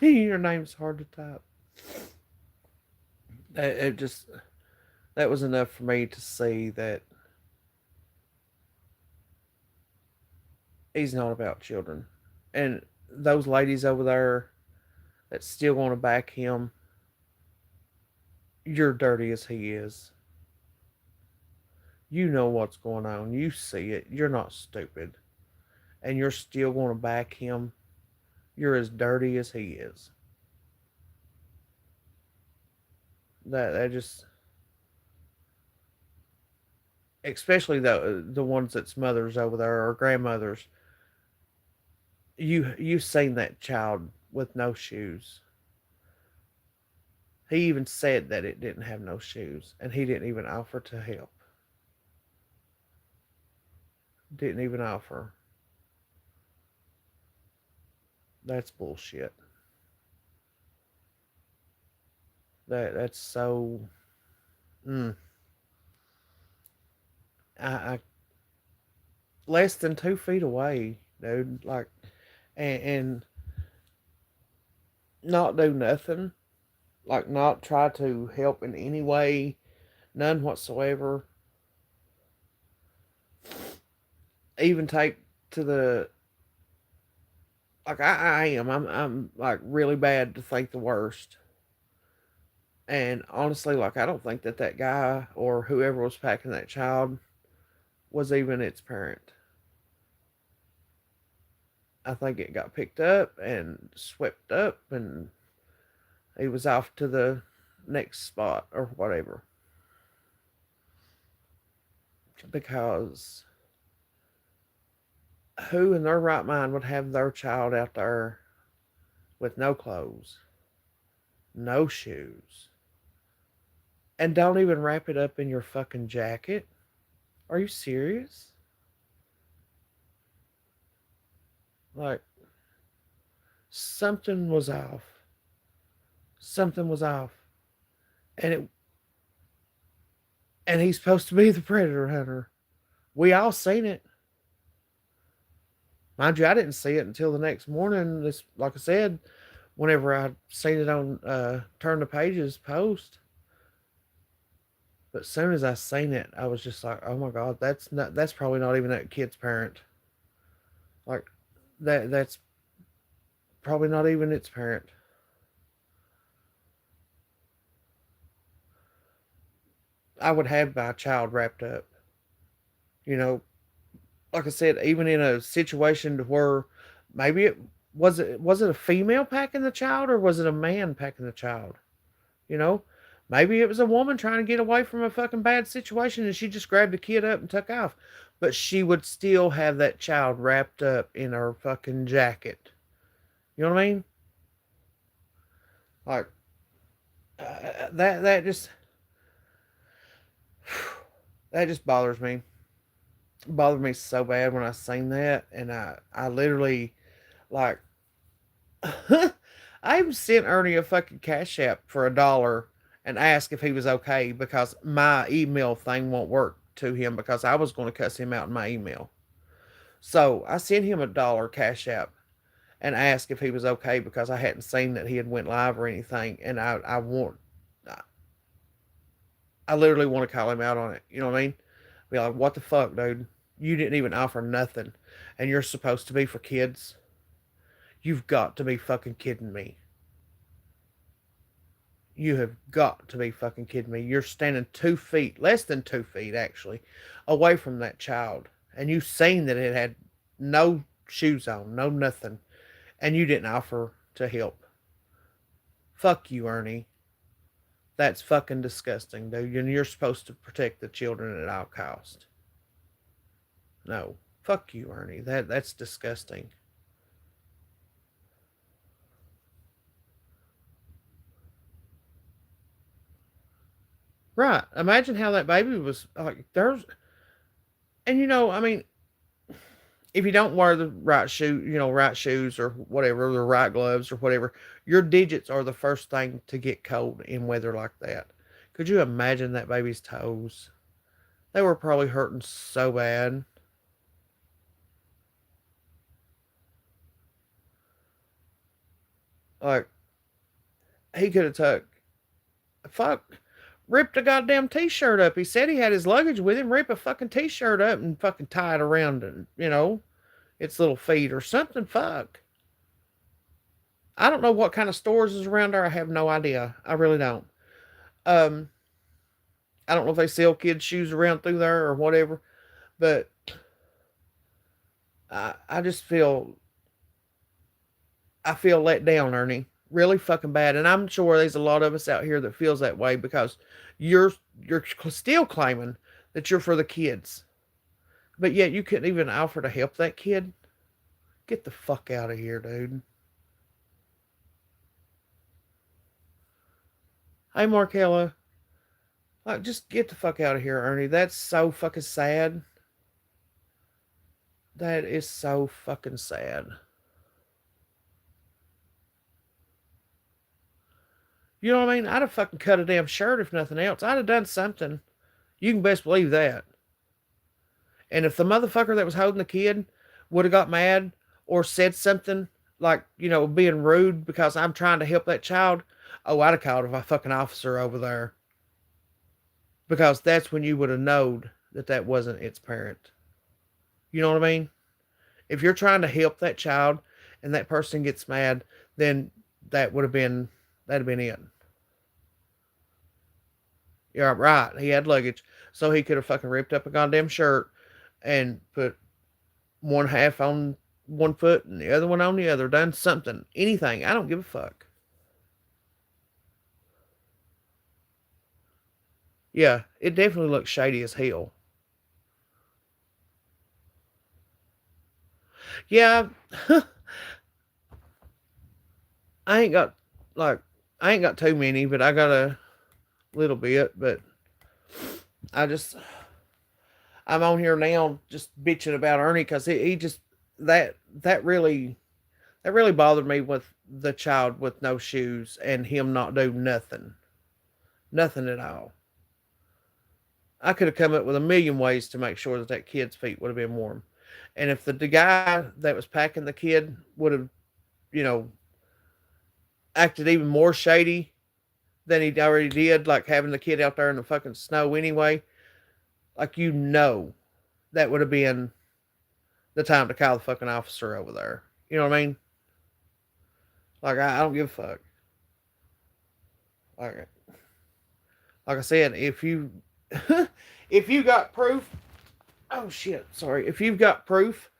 [SPEAKER 1] your name's hard to type. It just that was enough for me to see that he's not about children. And those ladies over there that still want to back him, you're dirty as he is. You know what's going on. You see it. You're not stupid. And you're still going to back him. You're as dirty as he is. That just, especially the ones that's mothers over there or grandmothers. You've seen that child with no shoes. He even said that it didn't have no shoes, and he didn't even offer to help. Didn't even offer. That's bullshit. That's so. Mm, I less than 2 feet away, dude. Like, and not do nothing. Like, not try to help in any way, none whatsoever. Even take to the like I am. I'm like really bad to think the worst. And honestly, like I don't think that that guy or whoever was packing that child was even its parent. I think it got picked up and swept up, and he was off to the next spot or whatever. Because who in their right mind would have their child out there with no clothes, no shoes, and don't even wrap it up in your fucking jacket? Are you serious? Like, something was off. Something was off. And it and he's supposed to be the predator hunter. We all seen it. Mind you, I didn't see it until the next morning. This, like I said, whenever I seen it on Turn the Pages post. But as soon as I seen it, I was just like, "Oh my god, that's probably not even that kid's parent. Like that's probably not even its parent." I would have my child wrapped up. You know, like I said, even in a situation to where maybe it a female packing the child or was it a man packing the child? You know, maybe it was a woman trying to get away from a fucking bad situation and she just grabbed the kid up and took off. But she would still have that child wrapped up in her fucking jacket. You know what I mean? Like that just that just bothers me. It bothered me so bad when I seen that, and I literally like I even sent Ernie a fucking cash app for $1 and asked if he was okay because my email thing won't work to him because I was going to cuss him out in my email. So I sent him $1 cash app and asked if he was okay because I hadn't seen that he had went live or anything, and I literally want to call him out on it. You know what I mean? Be like, what the fuck, dude? You didn't even offer nothing, and you're supposed to be for kids. You've got to be fucking kidding me. You have got to be fucking kidding me. You're standing 2 feet, less than 2 feet actually, away from that child. And you've seen that it had no shoes on, no nothing. And you didn't offer to help. Fuck you, Ernie. That's fucking disgusting, dude. And you're supposed to protect the children at all cost. No. Fuck you, Ernie. That's disgusting. Right. Imagine how that baby was like there's and I mean, if you don't wear the right shoe, right shoes or whatever, the right gloves or whatever, your digits are the first thing to get cold in weather like that. Could you imagine that baby's toes? They were probably hurting so bad. Like, he could have took, fuck, ripped a goddamn t-shirt up. He said he had his luggage with him. Rip a fucking t-shirt up and fucking tie it around, and its little feet or something. Fuck. I don't know what kind of stores is around there. I have no idea. I really don't. Um, I don't know if they sell kids' shoes around through there or whatever, but I just feel let down, Ernie. Really fucking bad. And I'm sure there's a lot of us out here that feels that way because you're you're still claiming that you're for the kids. But yet you couldn't even offer to help that kid. Get the fuck out of here, dude. Hey Markella. Like, just get the fuck out of here, Ernie. That's so fucking sad. That is so fucking sad. You know what I mean? I'd have fucking cut a damn shirt if nothing else. I'd have done something. You can best believe that. And if the motherfucker that was holding the kid would have got mad or said something like, being rude because I'm trying to help that child, oh, I'd have called a fucking officer over there. Because that's when you would have known that that wasn't its parent. You know what I mean? If you're trying to help that child and that person gets mad, then that'd have been it. Yeah, right. He had luggage, so he could have fucking ripped up a goddamn shirt and put one half on one foot and the other one on the other, done something, anything. I don't give a fuck. Yeah, it definitely looks shady as hell. Yeah, I ain't got like I ain't got too many, but I got a little bit. But I just I'm on here now just bitching about Ernie because he just that that really that really bothered me with the child with no shoes and him not do nothing, nothing at all. I could have come up with a million ways to make sure that that kid's feet would have been warm. And if the guy that was packing the kid would have, you know, acted even more shady than he already did, like having the kid out there in the fucking snow anyway, like, that would have been the time to call the fucking officer over there. You know what I mean? Like, I don't give a fuck. Like, like I said, if you if you got proof, oh shit, sorry, if you've got proof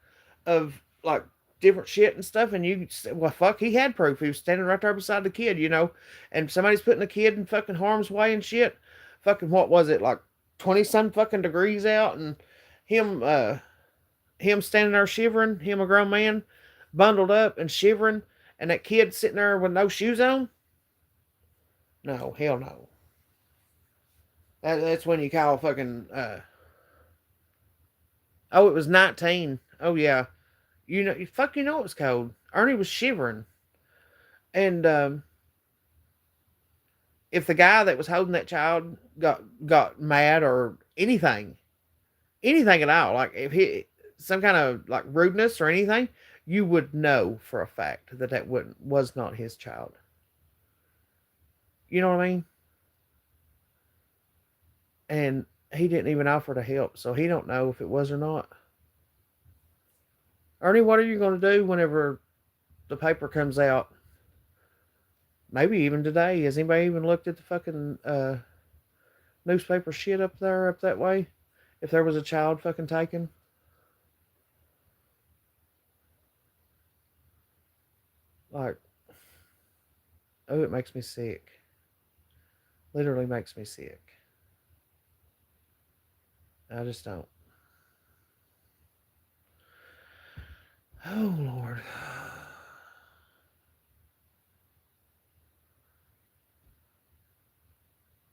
[SPEAKER 1] of like different shit and stuff, and you say, well, fuck, he had proof. He was standing right there beside the kid, and somebody's putting the kid in fucking harm's way and shit. Fucking what was it, like 20 some fucking degrees out, and him him standing there shivering, him a grown man, bundled up and shivering, and that kid sitting there with no shoes on. No, hell no. That's when you call fucking. Oh, it was 19. Oh yeah, fuck, it was cold. Ernie was shivering, and if the guy that was holding that child got mad or anything at all, like if he some kind of like rudeness or anything, you would know for a fact that was not his child. You know what I mean? And he didn't even offer to help, so he don't know if it was or not. Ernie, what are you going to do whenever the paper comes out? Maybe even today. Has anybody even looked at the fucking newspaper shit up there, up that way? If there was a child fucking taken? Like, oh, it makes me sick. Literally makes me sick. I just don't. Oh, Lord.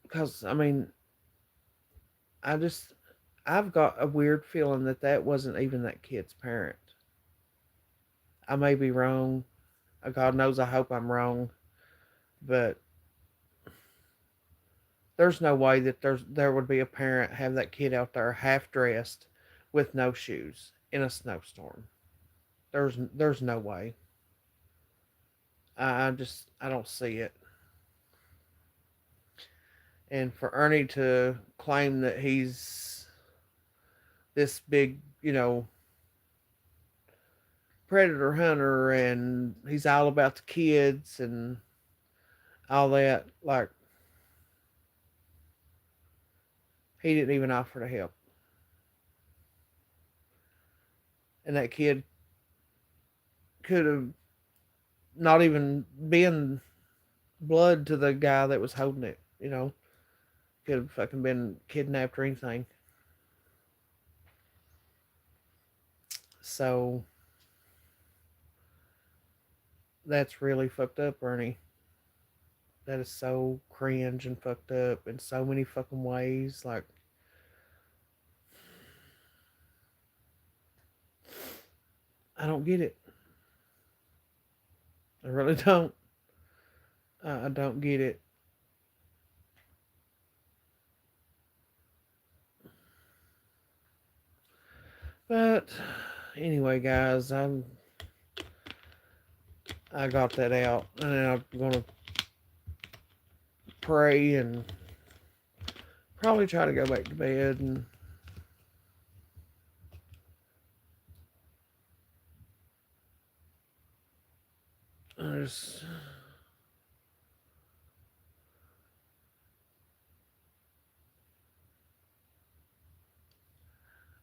[SPEAKER 1] Because, I mean, I just, I've got a weird feeling that that wasn't even that kid's parent. I may be wrong. God knows I hope I'm wrong. But there's no way that there would be a parent have that kid out there half dressed with no shoes in a snowstorm. There's no way. I don't see it. And for Ernie to claim that he's this big, predator hunter and he's all about the kids and all that, like he didn't even offer to help. And that kid could have not even been blood to the guy that was holding it. Could have fucking been kidnapped or anything. So that's really fucked up, Ernie. That is so cringe and fucked up in so many fucking ways. Like, I don't get it. I really don't. I don't get it. But anyway, guys, I got that out, and I'm gonna pray and probably try to go back to bed and just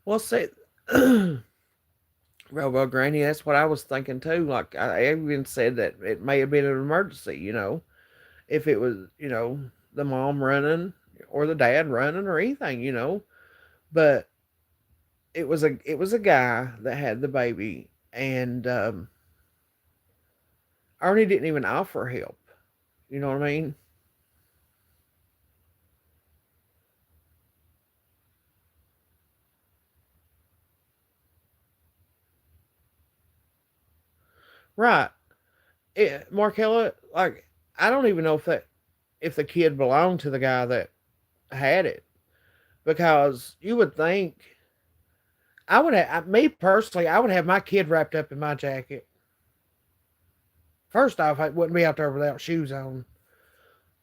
[SPEAKER 1] well say well, Granny, that's what I was thinking too. Like I even said that it may have been an emergency. If it was, the mom running or the dad running or anything. But it was a guy that had the baby, and Arnie didn't even offer help. You know what I mean? Right. Markella, like I don't even know if the kid belonged to the guy that had it, because you would think I would have me personally, I would have my kid wrapped up in my jacket. First off, I wouldn't be out there without shoes on.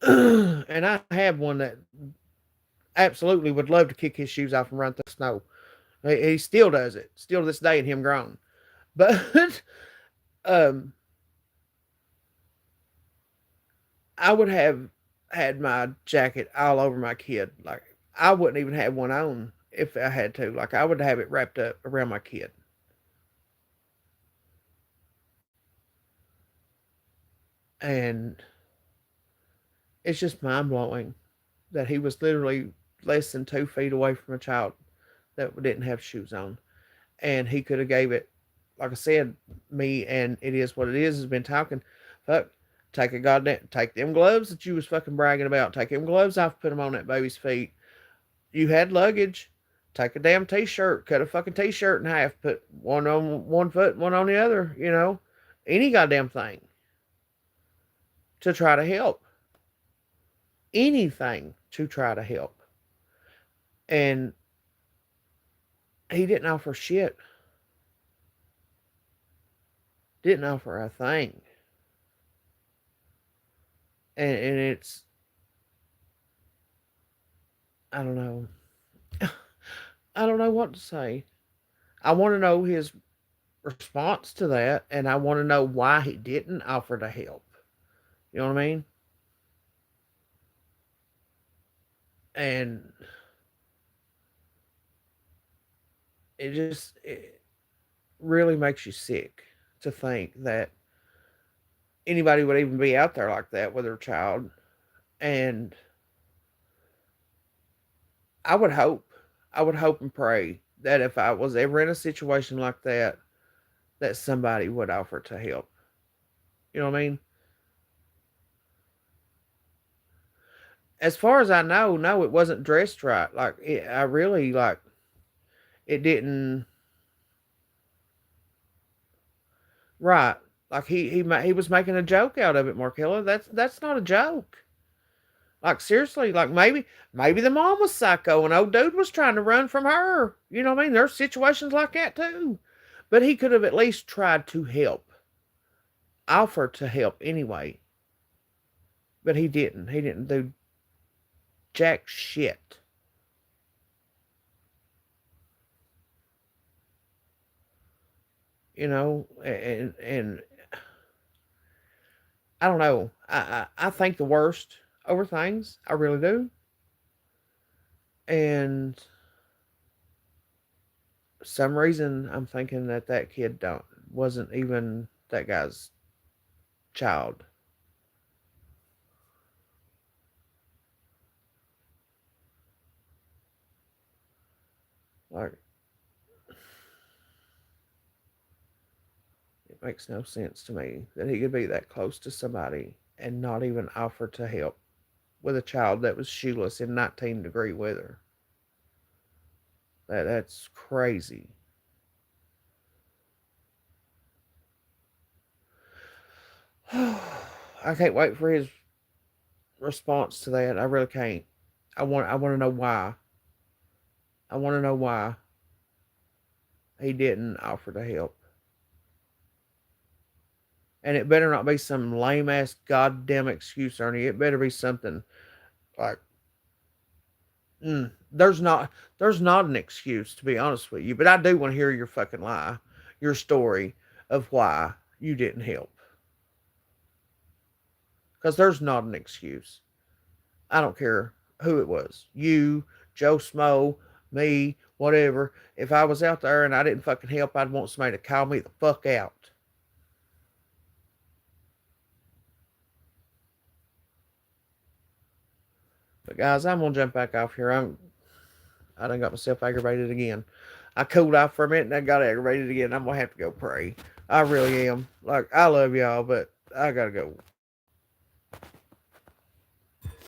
[SPEAKER 1] And I have one that absolutely would love to kick his shoes off and run through the snow. He still does it, still to this day, and him grown. But um, I would have had my jacket all over my kid. Like I wouldn't even have one on if I had to. Like I would have it wrapped up around my kid. And it's just mind blowing that he was literally less than 2 feet away from a child that didn't have shoes on, and he could have gave it. Like I said, me and it is what it is has been talking. Fuck, take them gloves that you was fucking bragging about. Take them gloves off, put them on that baby's feet. You had luggage. Take a damn t-shirt, cut a fucking t-shirt in half, put one on one foot, one on the other. Any goddamn thing to try to help. Anything to try to help. And he didn't offer shit. Didn't offer a thing. And it's, I don't know. I don't know what to say. I want to know his response to that, and I want to know why he didn't offer to help. You know what I mean? And it really makes you sick to think that anybody would even be out there like that with their child. And I would hope, I would hope and pray that if I was ever in a situation like that somebody would offer to help. You know what I mean? As far as I know, no, it wasn't dressed right. Like I really it didn't. Right. Like he was making a joke out of it, Markella. That's not a joke. Like seriously, like maybe the mom was psycho and old dude was trying to run from her. You know what I mean? There's situations like that too. But he could have at least tried to help. Offer to help anyway. But he didn't. He didn't do jack shit. You know, and I don't know. I think the worst over things. I really do. And some reason I'm thinking that that kid don't wasn't even that guy's child. Like it makes no sense to me that he could be that close to somebody and not even offer to help with a child that was shoeless in 19-degree weather. That's crazy. I can't wait for his response to that. I really can't. I want to know why. I want to know why he didn't offer to help. And it better not be some lame ass goddamn excuse, Ernie. It better be something like, mm, there's not an excuse to be honest with you. But I do want to hear your fucking lie, your story of why you didn't help, because there's not an excuse. I don't care who it was, you, Joe Smo, me, whatever. If I was out there and I didn't fucking help, I'd want somebody to call me the fuck out. But guys, I'm gonna jump back off here. I done got myself aggravated again. I cooled off for a minute and I got aggravated again. I'm gonna have to go pray. I really am. Like I love y'all, but I gotta go.